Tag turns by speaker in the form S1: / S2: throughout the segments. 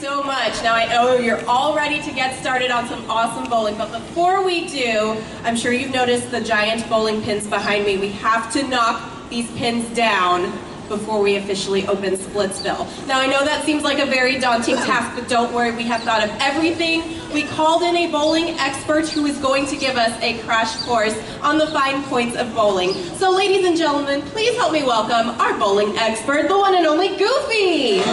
S1: so much. Now I know you're all ready to get started on some awesome bowling, but before we do, I'm sure you've noticed the giant bowling pins behind me. We have to knock these pins down before we officially open Splitsville. Now I know that seems like a very daunting task, but don't worry, we have thought of everything. We called in a bowling expert who is going to give us a crash course on the fine points of bowling. So ladies and gentlemen, please help me welcome our bowling expert, the one and only Goofy.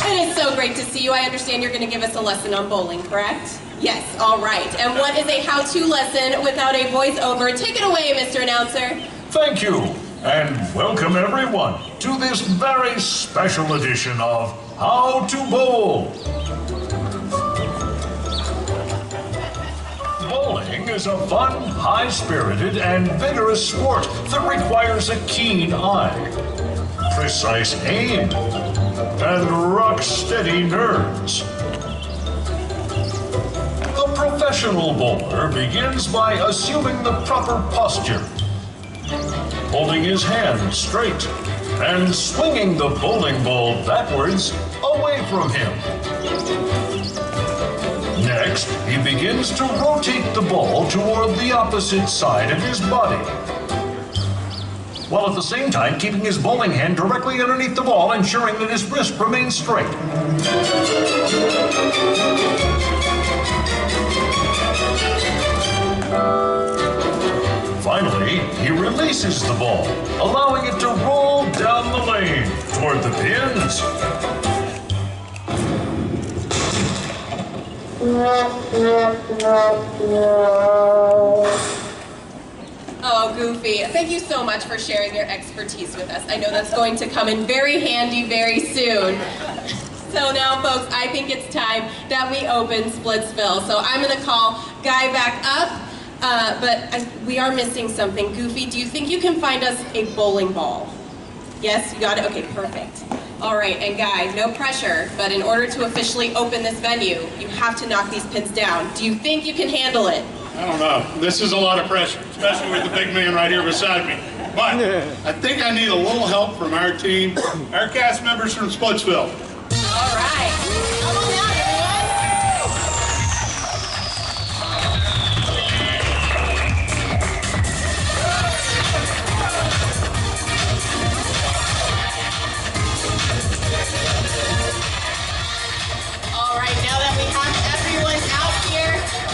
S1: It is so great to see you. I understand you're going to give us a lesson on bowling, correct? Yes, all right. And what is a how-to lesson without a voiceover? Take it away, Mr. Announcer.
S2: Thank you, and welcome everyone to this very special edition of How to Bowl. Bowling is a fun, high-spirited, and vigorous sport that requires a keen eye, precise aim, and rock-steady nerves. A professional bowler begins by assuming the proper posture, holding his hands straight, and swinging the bowling ball backwards away from him. Next, he begins to rotate the ball toward the opposite side of his body, while at the same time keeping his bowling hand directly underneath the ball, ensuring that his wrist remains straight. Finally, he releases the ball, allowing it to roll down the lane toward the pins.
S1: Oh, Goofy, thank you so much for sharing your expertise with us. I know that's going to come in very handy very soon. So now, folks, I think it's time that we open Splitsville. So I'm going to call Guy back up. But we are missing something. Goofy, do you think you can find us a bowling ball? Yes, you got it? Okay, perfect. All right, and Guy, no pressure, but in order to officially open this venue, you have to knock these pins down. Do you think you can handle it?
S3: I don't know. This is a lot of pressure, especially with the big man right here beside me. But I think I need a little help from our team, our cast members from Splitsville.
S1: All right. Come on out,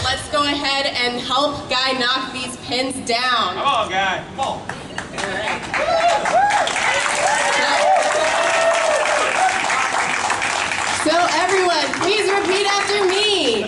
S1: let's go ahead and help Guy knock these pins down.
S3: Come on, Guy. Come on.
S1: All right. So everyone, please repeat after me.